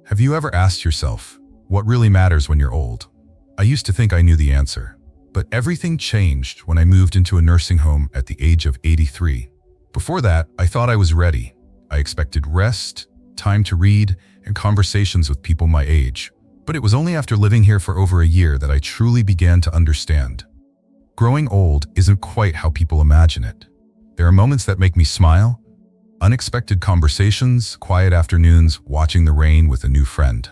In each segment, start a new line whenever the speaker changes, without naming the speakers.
Have you ever asked yourself, what really matters when you're old? I used to think I knew the answer, but everything changed when I moved into a nursing home at the age of 83. Before that, I thought I was ready. I expected rest, time to read, and conversations with people my age. But it was only after living here for over a year that I truly began to understand. Growing old isn't quite how people imagine it. There are moments that make me smile, unexpected conversations, quiet afternoons watching the rain with a new friend.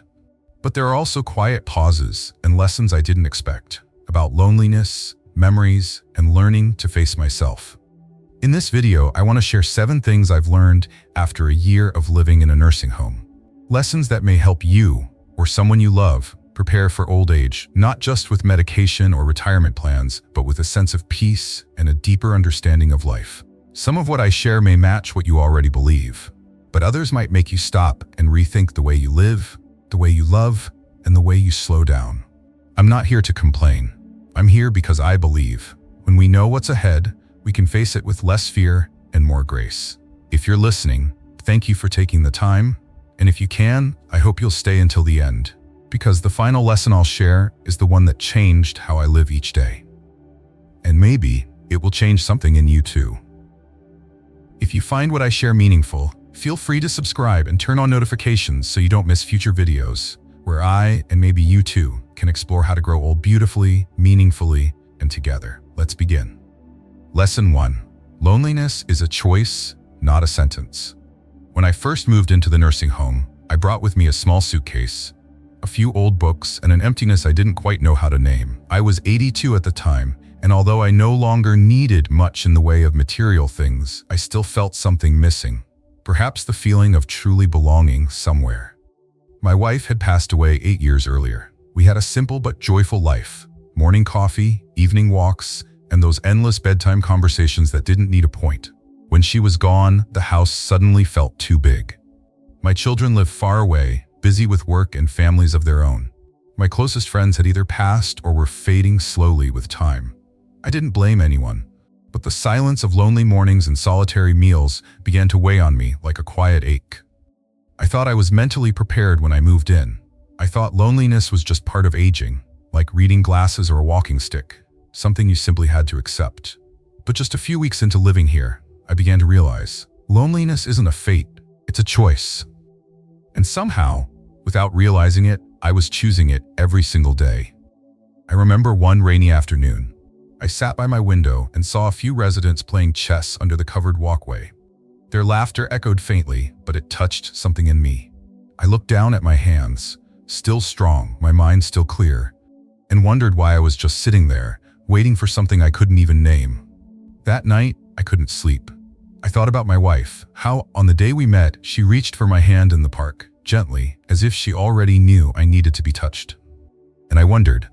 But there are also quiet pauses and lessons I didn't expect, about loneliness, memories, and learning to face myself. In this video, I want to share 7 things I've learned after a year of living in a nursing home. Lessons that may help you, or someone you love, prepare for old age, not just with medication or retirement plans, but with a sense of peace and a deeper understanding of life. Some of what I share may match what you already believe, but others might make you stop and rethink the way you live, the way you love, and the way you slow down. I'm not here to complain. I'm here because I believe when we know what's ahead, we can face it with less fear and more grace. If you're listening, thank you for taking the time, and if you can, I hope you'll stay until the end, because the final lesson I'll share is the one that changed how I live each day. And maybe it will change something in you too. If you find what I share meaningful, feel free to subscribe and turn on notifications so you don't miss future videos, where I, and maybe you too, can explore how to grow old beautifully, meaningfully, and together. Let's begin. Lesson 1. Loneliness is a choice, not a sentence. When I first moved into the nursing home, I brought with me a small suitcase, a few old books, and an emptiness I didn't quite know how to name. I was 82 at the time, and although I no longer needed much in the way of material things, I still felt something missing. Perhaps the feeling of truly belonging somewhere. My wife had passed away 8 years earlier. We had a simple but joyful life. Morning coffee, evening walks, and those endless bedtime conversations that didn't need a point. When she was gone, the house suddenly felt too big. My children lived far away, busy with work and families of their own. My closest friends had either passed or were fading slowly with time. I didn't blame anyone, but the silence of lonely mornings and solitary meals began to weigh on me like a quiet ache. I thought I was mentally prepared when I moved in. I thought loneliness was just part of aging, like reading glasses or a walking stick, something you simply had to accept. But just a few weeks into living here, I began to realize loneliness isn't a fate, it's a choice. And somehow, without realizing it, I was choosing it every single day. I remember one rainy afternoon. I sat by my window and saw a few residents playing chess under the covered walkway. Their laughter echoed faintly, but it touched something in me. I looked down at my hands, still strong, my mind still clear, and wondered why I was just sitting there, waiting for something I couldn't even name. That night, I couldn't sleep. I thought about my wife, how, on the day we met, she reached for my hand in the park, gently, as if she already knew I needed to be touched. And I wondered,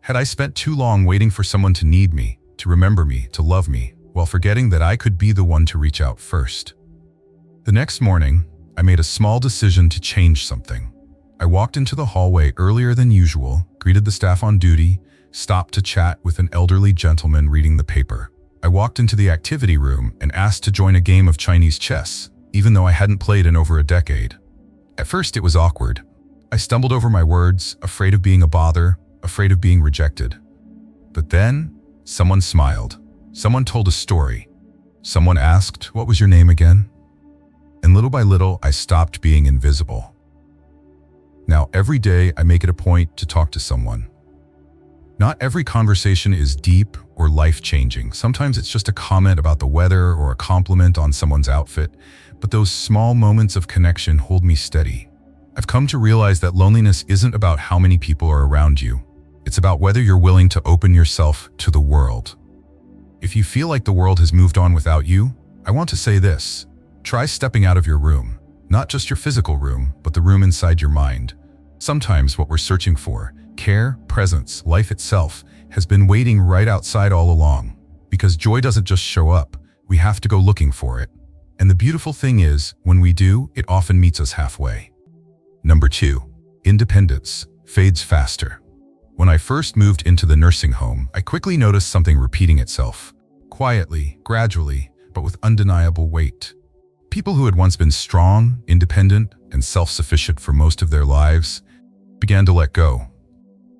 had I spent too long waiting for someone to need me, to remember me, to love me, while forgetting that I could be the one to reach out first? The next morning, I made a small decision to change something. I walked into the hallway earlier than usual, greeted the staff on duty, stopped to chat with an elderly gentleman reading the paper. I walked into the activity room and asked to join a game of Chinese chess, even though I hadn't played in over a decade. At first, it was awkward. I stumbled over my words, afraid of being a bother, afraid of being rejected. But then, someone smiled. Someone told a story. Someone asked, "What was your name again?" And little by little, I stopped being invisible. Now, every day, I make it a point to talk to someone. Not every conversation is deep or life-changing. Sometimes it's just a comment about the weather or a compliment on someone's outfit, but those small moments of connection hold me steady. I've come to realize that loneliness isn't about how many people are around you. It's about whether you're willing to open yourself to the world. If you feel like the world has moved on without you, I want to say this. Try stepping out of your room. Not just your physical room, but the room inside your mind. Sometimes what we're searching for, care, presence, life itself, has been waiting right outside all along. Because joy doesn't just show up, we have to go looking for it. And the beautiful thing is, when we do, it often meets us halfway. Number 2. Independence fades faster. When I first moved into the nursing home, I quickly noticed something repeating itself. Quietly, gradually, but with undeniable weight. People who had once been strong, independent, and self-sufficient for most of their lives began to let go.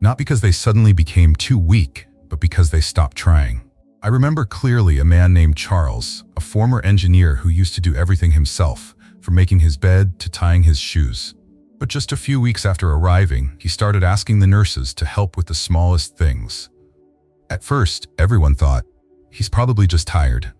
Not because they suddenly became too weak, but because they stopped trying. I remember clearly a man named Charles, a former engineer who used to do everything himself, from making his bed to tying his shoes. But just a few weeks after arriving, he started asking the nurses to help with the smallest things. At first, everyone thought, he's probably just tired.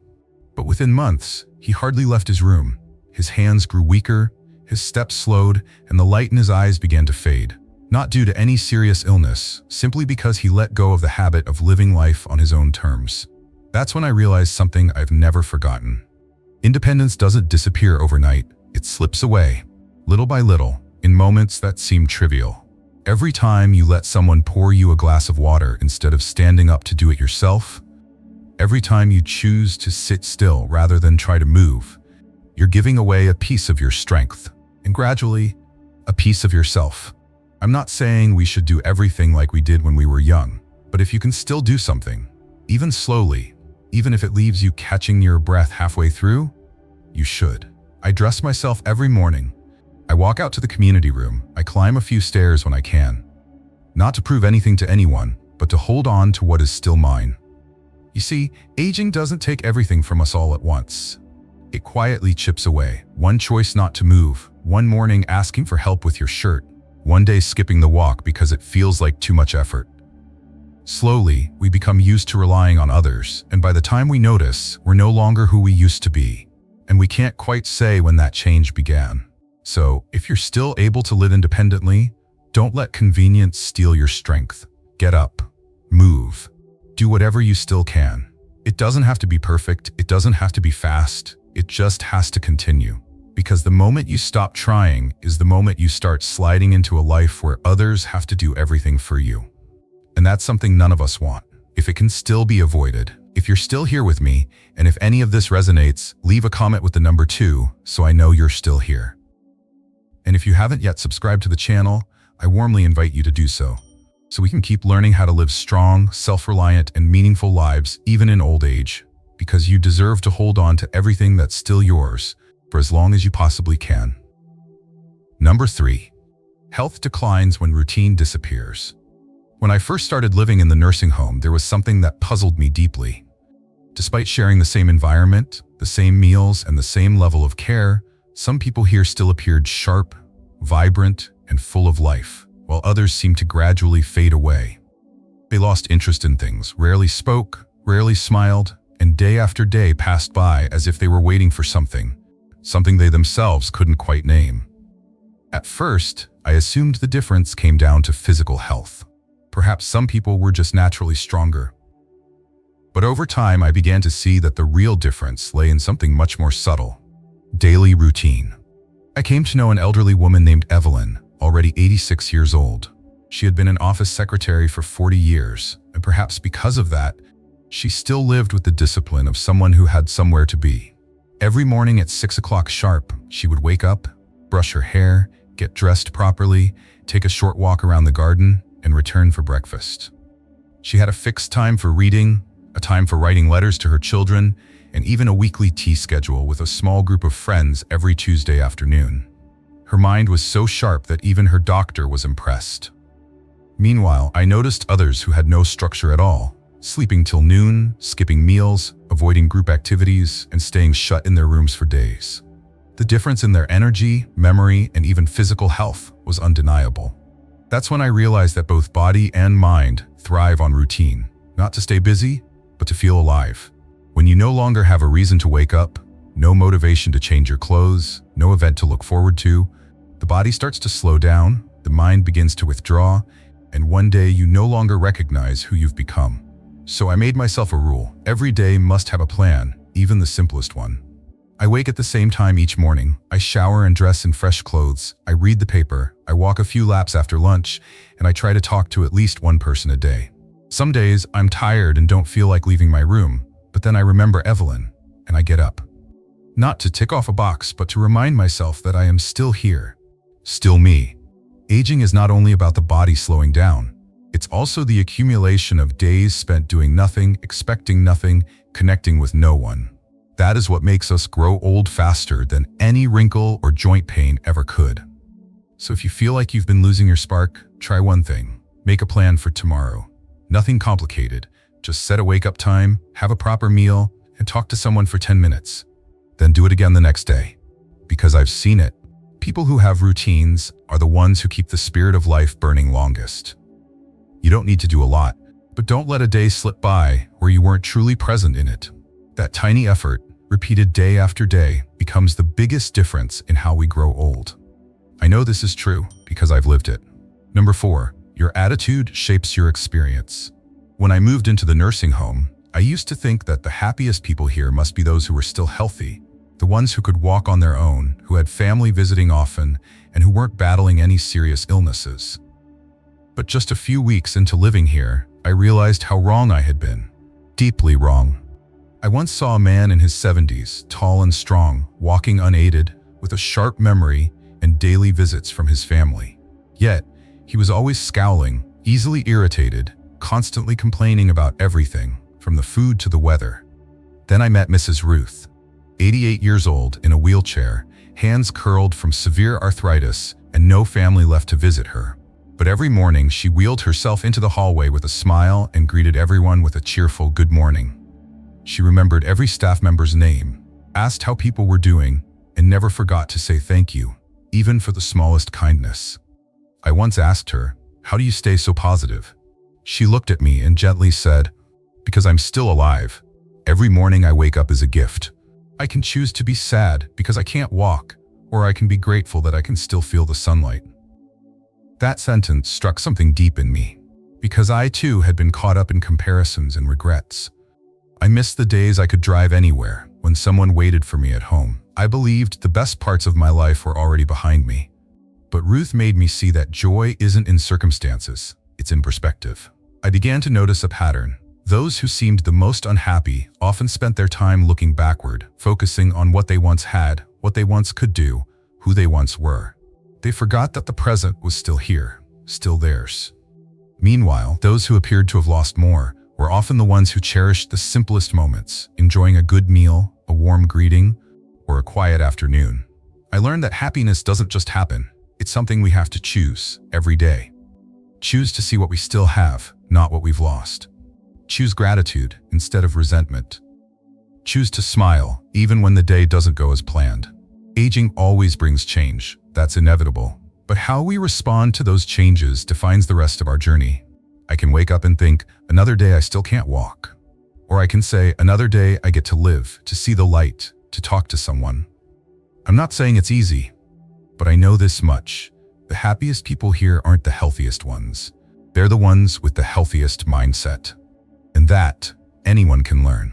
But within months, he hardly left his room. His hands grew weaker, his steps slowed, and the light in his eyes began to fade. Not due to any serious illness, simply because he let go of the habit of living life on his own terms. That's when I realized something I've never forgotten. Independence doesn't disappear overnight, it slips away, little by little, in moments that seem trivial. Every time you let someone pour you a glass of water instead of standing up to do it yourself, every time you choose to sit still rather than try to move, you're giving away a piece of your strength, and gradually, a piece of yourself. I'm not saying we should do everything like we did when we were young, but if you can still do something, even slowly, even if it leaves you catching your breath halfway through, you should. I dress myself every morning. I walk out to the community room. I climb a few stairs when I can. Not to prove anything to anyone, but to hold on to what is still mine. You see, aging doesn't take everything from us all at once. It quietly chips away. One choice not to move, one morning asking for help with your shirt, one day skipping the walk because it feels like too much effort. Slowly, we become used to relying on others, and by the time we notice, we're no longer who we used to be. And we can't quite say when that change began. So, if you're still able to live independently, don't let convenience steal your strength. Get up, move, do whatever you still can. It doesn't have to be perfect, it doesn't have to be fast, it just has to continue. Because the moment you stop trying is the moment you start sliding into a life where others have to do everything for you. And that's something none of us want. If it can still be avoided, if you're still here with me, and if any of this resonates, leave a comment with the number 2 so I know you're still here. And if you haven't yet subscribed to the channel, I warmly invite you to do so we can keep learning how to live strong, self-reliant, and meaningful lives even in old age, because you deserve to hold on to everything that's still yours for as long as you possibly can. Number 3. Health declines when routine disappears. When I first started living in the nursing home, there was something that puzzled me deeply. Despite sharing the same environment, the same meals, and the same level of care, some people here still appeared sharp, vibrant, and full of life, while others seemed to gradually fade away. They lost interest in things, rarely spoke, rarely smiled, and day after day passed by as if they were waiting for something they themselves couldn't quite name. At first, I assumed the difference came down to physical health. Perhaps some people were just naturally stronger. But over time, I began to see that the real difference lay in something much more subtle: daily routine. I came to know an elderly woman named Evelyn, already 86 years old. She had been an office secretary for 40 years, and perhaps because of that, she still lived with the discipline of someone who had somewhere to be. Every morning at 6 o'clock sharp, she would wake up, brush her hair, get dressed properly, take a short walk around the garden, and return for breakfast. She had a fixed time for reading, a time for writing letters to her children, and even a weekly tea schedule with a small group of friends every Tuesday afternoon. Her mind was so sharp that even her doctor was impressed. Meanwhile, I noticed others who had no structure at all, sleeping till noon, skipping meals, avoiding group activities, and staying shut in their rooms for days. The difference in their energy, memory, and even physical health was undeniable. That's when I realized that both body and mind thrive on routine, not to stay busy, but to feel alive. When you no longer have a reason to wake up, no motivation to change your clothes, no event to look forward to, the body starts to slow down, the mind begins to withdraw, and one day you no longer recognize who you've become. So I made myself a rule: every day must have a plan, even the simplest one. I wake at the same time each morning, I shower and dress in fresh clothes, I read the paper, I walk a few laps after lunch, and I try to talk to at least one person a day. Some days I'm tired and don't feel like leaving my room, but then I remember Evelyn, and I get up. Not to tick off a box, but to remind myself that I am still here, still me. Aging is not only about the body slowing down, it's also the accumulation of days spent doing nothing, expecting nothing, connecting with no one. That is what makes us grow old faster than any wrinkle or joint pain ever could. So if you feel like you've been losing your spark, try one thing. Make a plan for tomorrow. Nothing complicated. Just set a wake-up time, have a proper meal, and talk to someone for 10 minutes. Then do it again the next day. Because I've seen it. People who have routines are the ones who keep the spirit of life burning longest. You don't need to do a lot, but don't let a day slip by where you weren't truly present in it. That tiny effort, repeated day after day, becomes the biggest difference in how we grow old. I know this is true because I've lived it. Number 4, your attitude shapes your experience. When I moved into the nursing home, I used to think that the happiest people here must be those who were still healthy, the ones who could walk on their own, who had family visiting often, and who weren't battling any serious illnesses. But just a few weeks into living here, I realized how wrong I had been. Deeply wrong. I once saw a man in his 70s, tall and strong, walking unaided, with a sharp memory and daily visits from his family. Yet, he was always scowling, easily irritated, constantly complaining about everything, from the food to the weather. Then I met Mrs. Ruth, 88 years old, in a wheelchair, hands curled from severe arthritis, and no family left to visit her. But every morning she wheeled herself into the hallway with a smile and greeted everyone with a cheerful good morning. She remembered every staff member's name, asked how people were doing, and never forgot to say thank you, even for the smallest kindness. I once asked her, "How do you stay so positive?" She looked at me and gently said, "Because I'm still alive. Every morning I wake up is a gift. I can choose to be sad because I can't walk, or I can be grateful that I can still feel the sunlight." That sentence struck something deep in me, because I too had been caught up in comparisons and regrets. I missed the days I could drive anywhere, when someone waited for me at home. I believed the best parts of my life were already behind me. But Ruth made me see that joy isn't in circumstances, it's in perspective. I began to notice a pattern. Those who seemed the most unhappy often spent their time looking backward, focusing on what they once had, what they once could do, who they once were. They forgot that the present was still here, still theirs. Meanwhile, those who appeared to have lost more were often the ones who cherished the simplest moments, enjoying a good meal, a warm greeting, or a quiet afternoon. I learned that happiness doesn't just happen, it's something we have to choose every day. Choose to see what we still have, not what we've lost. Choose gratitude instead of resentment. Choose to smile, even when the day doesn't go as planned. Aging always brings change, that's inevitable. But how we respond to those changes defines the rest of our journey. I can wake up and think, another day I still can't walk. Or I can say, another day I get to live, to see the light, to talk to someone. I'm not saying it's easy, but I know this much. The happiest people here aren't the healthiest ones. They're the ones with the healthiest mindset. And that, anyone can learn.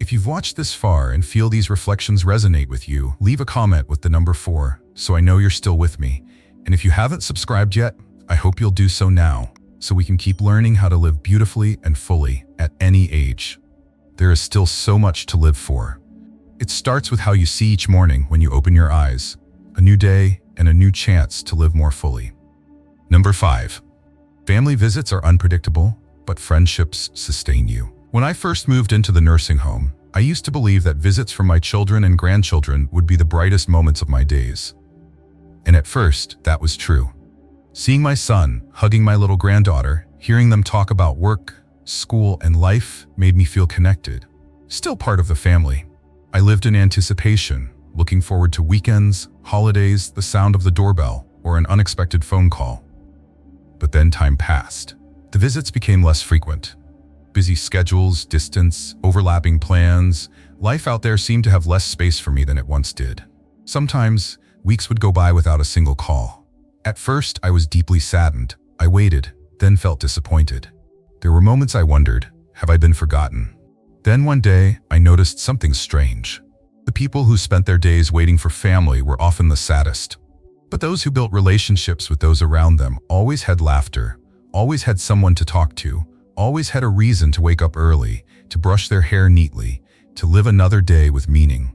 If you've watched this far and feel these reflections resonate with you, leave a comment with the number 4, so I know you're still with me. And if you haven't subscribed yet, I hope you'll do so now, so we can keep learning how to live beautifully and fully at any age. There is still so much to live for. It starts with how you see each morning when you open your eyes, a new day and a new chance to live more fully. Number 5. Family visits are unpredictable, but friendships sustain you. When I first moved into the nursing home, I used to believe that visits from my children and grandchildren would be the brightest moments of my days. And at first, that was true. Seeing my son, hugging my little granddaughter, hearing them talk about work, school, and life made me feel connected. Still part of the family. I lived in anticipation, looking forward to weekends, holidays, the sound of the doorbell, or an unexpected phone call. But then time passed. The visits became less frequent. Busy schedules, distance, overlapping plans, life out there seemed to have less space for me than it once did. Sometimes, weeks would go by without a single call. At first, I was deeply saddened. I waited, then felt disappointed. There were moments I wondered, have I been forgotten? Then one day, I noticed something strange. The people who spent their days waiting for family were often the saddest. But those who built relationships with those around them always had laughter, always had someone to talk to, always had a reason to wake up early, to brush their hair neatly, to live another day with meaning.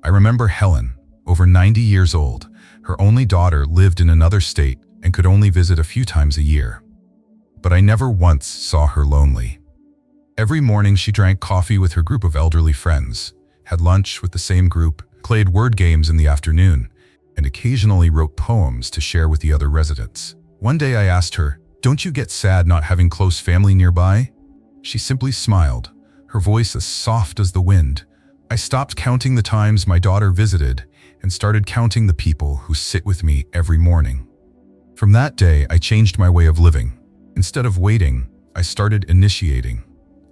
I remember Helen, over 90 years old. Her only daughter lived in another state and could only visit a few times a year. But I never once saw her lonely. Every morning she drank coffee with her group of elderly friends. had lunch with the same group, played word games in the afternoon, and occasionally wrote poems to share with the other residents. One day I asked her, "Don't you get sad not having close family nearby?" She simply smiled, her voice as soft as the wind. I stopped counting the times my daughter visited and started counting the people who sit with me every morning. From that day, I changed my way of living. Instead of waiting, I started initiating.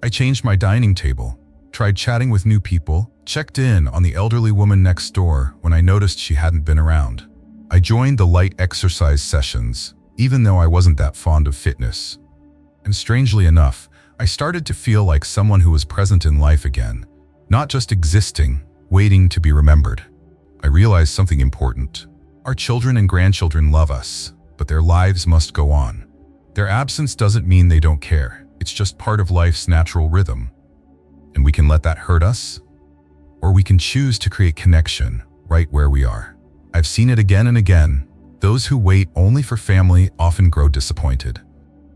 I changed my dining table, tried chatting with new people, checked in on the elderly woman next door when I noticed she hadn't been around. I joined the light exercise sessions, even though I wasn't that fond of fitness. And strangely enough, I started to feel like someone who was present in life again, not just existing, waiting to be remembered. I realized something important. Our children and grandchildren love us, but their lives must go on. Their absence doesn't mean they don't care. It's just part of life's natural rhythm. And we can let that hurt us, or we can choose to create connection right where we are. I've seen it again and again. Those who wait only for family often grow disappointed.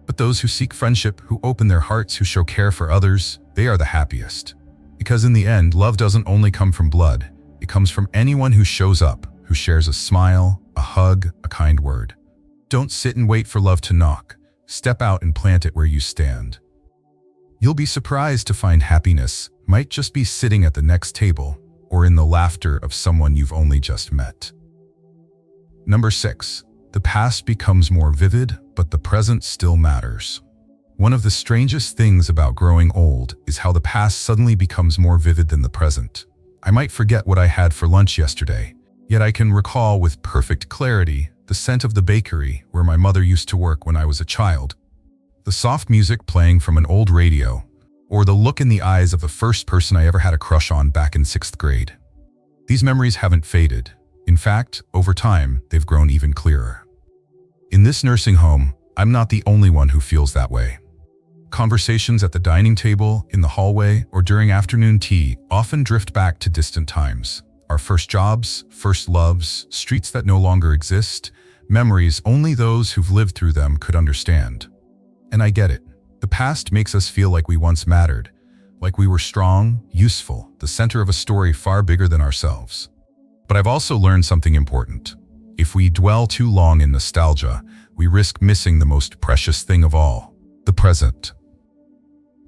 But those who seek friendship, who open their hearts, who show care for others, they are the happiest. Because in the end, love doesn't only come from blood. It comes from anyone who shows up, who shares a smile, a hug, a kind word. Don't sit and wait for love to knock. Step out and plant it where you stand. You'll be surprised to find happiness might just be sitting at the next table or in the laughter of someone you've only just met. Number 6. The past becomes more vivid, but the present still matters. One of the strangest things about growing old is how the past suddenly becomes more vivid than the present. I might forget what I had for lunch yesterday, yet I can recall with perfect clarity the scent of the bakery where my mother used to work when I was a child, the soft music playing from an old radio, or the look in the eyes of the first person I ever had a crush on back in 6th grade. These memories haven't faded. In fact, over time, they've grown even clearer. In this nursing home, I'm not the only one who feels that way. Conversations at the dining table, in the hallway, or during afternoon tea often drift back to distant times. Our first jobs, first loves, streets that no longer exist, memories only those who've lived through them could understand. And I get it. The past makes us feel like we once mattered, like we were strong, useful, the center of a story far bigger than ourselves. But I've also learned something important. If we dwell too long in nostalgia, we risk missing the most precious thing of all, the present.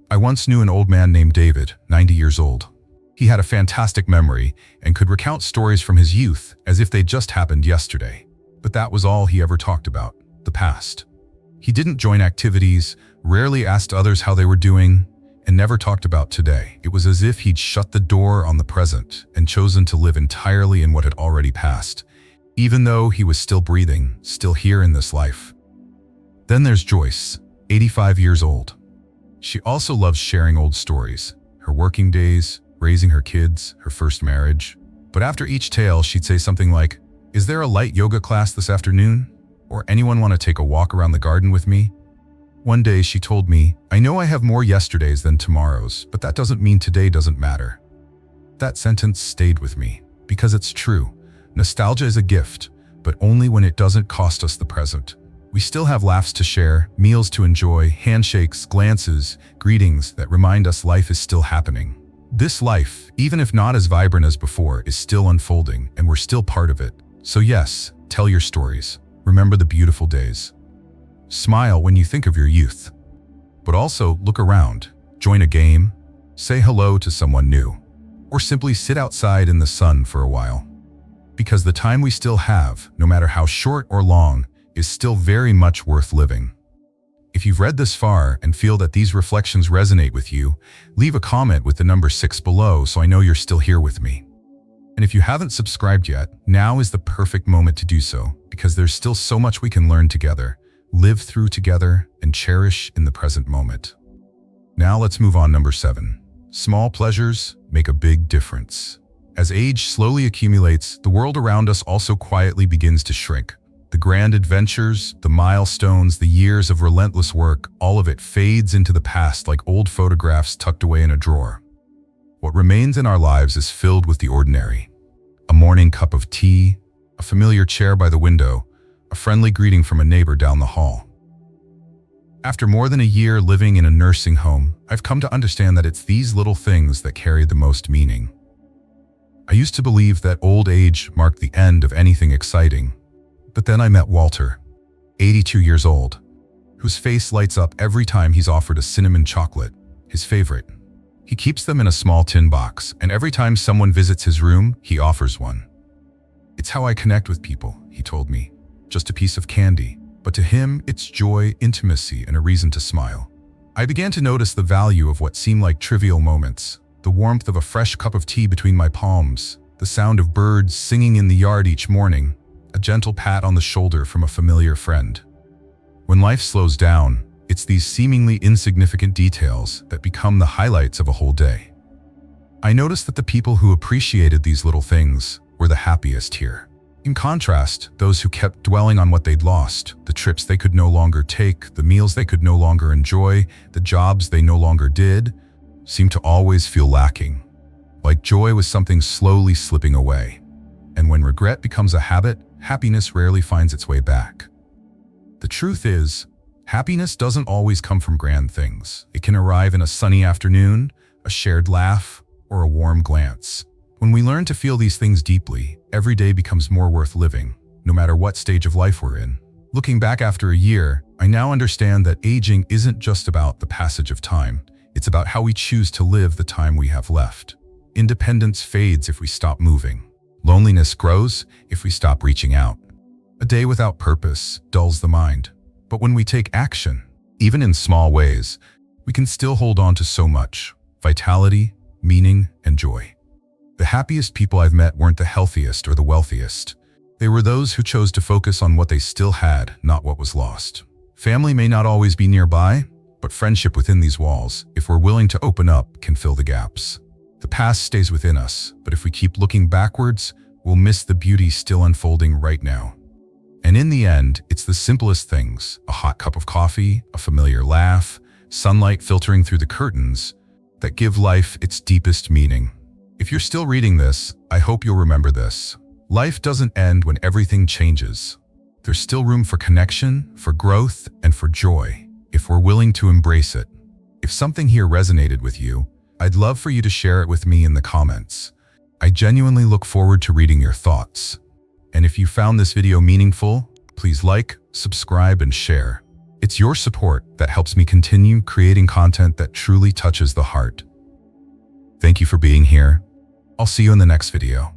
I once knew an old man named David, 90 years old. He had a fantastic memory and could recount stories from his youth as if they'd just happened yesterday. But that was all he ever talked about, the past. He didn't join activities, rarely asked others how they were doing, and never talked about today. It was as if he'd shut the door on the present and chosen to live entirely in what had already passed, even though he was still breathing, still here in this life. Then there's Joyce, 85 years old. She also loves sharing old stories, her working days, raising her kids, her first marriage. But after each tale, she'd say something like, "Is there a light yoga class this afternoon? Or anyone want to take a walk around the garden with me?" One day she told me, "I know I have more yesterdays than tomorrows, but that doesn't mean today doesn't matter." That sentence stayed with me, because it's true. Nostalgia is a gift, but only when it doesn't cost us the present. We still have laughs to share, meals to enjoy, handshakes, glances, greetings that remind us life is still happening. This life, even if not as vibrant as before, is still unfolding, and we're still part of it. So yes, tell your stories. Remember the beautiful days. Smile when you think of your youth. But also look around, join a game, say hello to someone new, or simply sit outside in the sun for a while. Because the time we still have, no matter how short or long, is still very much worth living. If you've read this far and feel that these reflections resonate with you, leave a comment with the number 6 below so I know you're still here with me. And if you haven't subscribed yet, now is the perfect moment to do so, because there's still so much we can learn together, live through together, and cherish in the present moment. Now let's move on. Number 7. Small pleasures make a big difference. As age slowly accumulates, the world around us also quietly begins to shrink. The grand adventures, the milestones, the years of relentless work, all of it fades into the past like old photographs tucked away in a drawer. What remains in our lives is filled with the ordinary. A morning cup of tea, a familiar chair by the window, a friendly greeting from a neighbor down the hall. After more than a year living in a nursing home, I've come to understand that it's these little things that carry the most meaning. I used to believe that old age marked the end of anything exciting. But then I met Walter, 82 years old, whose face lights up every time he's offered a cinnamon chocolate, his favorite. He keeps them in a small tin box, and every time someone visits his room, he offers one. It's how I connect with people, he told me. Just a piece of candy. But to him, it's joy, intimacy, and a reason to smile. I began to notice the value of what seemed like trivial moments. The warmth of a fresh cup of tea between my palms, the sound of birds singing in the yard each morning, a gentle pat on the shoulder from a familiar friend. When life slows down, it's these seemingly insignificant details that become the highlights of a whole day. I noticed that the people who appreciated these little things were the happiest here. In contrast, those who kept dwelling on what they'd lost, the trips they could no longer take, the meals they could no longer enjoy, the jobs they no longer did, seemed to always feel lacking. Like joy was something slowly slipping away. And when regret becomes a habit, happiness rarely finds its way back. The truth is, happiness doesn't always come from grand things. It can arrive in a sunny afternoon, a shared laugh, or a warm glance. When we learn to feel these things deeply, every day becomes more worth living, no matter what stage of life we're in. Looking back after a year, I now understand that aging isn't just about the passage of time. It's about how we choose to live the time we have left. Independence fades if we stop moving. Loneliness grows if we stop reaching out. A day without purpose dulls the mind. But when we take action, even in small ways, we can still hold on to so much: vitality, meaning, and joy. The happiest people I've met weren't the healthiest or the wealthiest. They were those who chose to focus on what they still had, not what was lost. Family may not always be nearby, but friendship within these walls, if we're willing to open up, can fill the gaps. The past stays within us, but if we keep looking backwards, we'll miss the beauty still unfolding right now. And in the end, it's the simplest things: a hot cup of coffee, a familiar laugh, sunlight filtering through the curtains, that give life its deepest meaning. If you're still reading this, I hope you'll remember this. Life doesn't end when everything changes. There's still room for connection, for growth, and for joy, if we're willing to embrace it. If something here resonated with you, I'd love for you to share it with me in the comments. I genuinely look forward to reading your thoughts. And if you found this video meaningful, please like, subscribe, and share. It's your support that helps me continue creating content that truly touches the heart. Thank you for being here. I'll see you in the next video.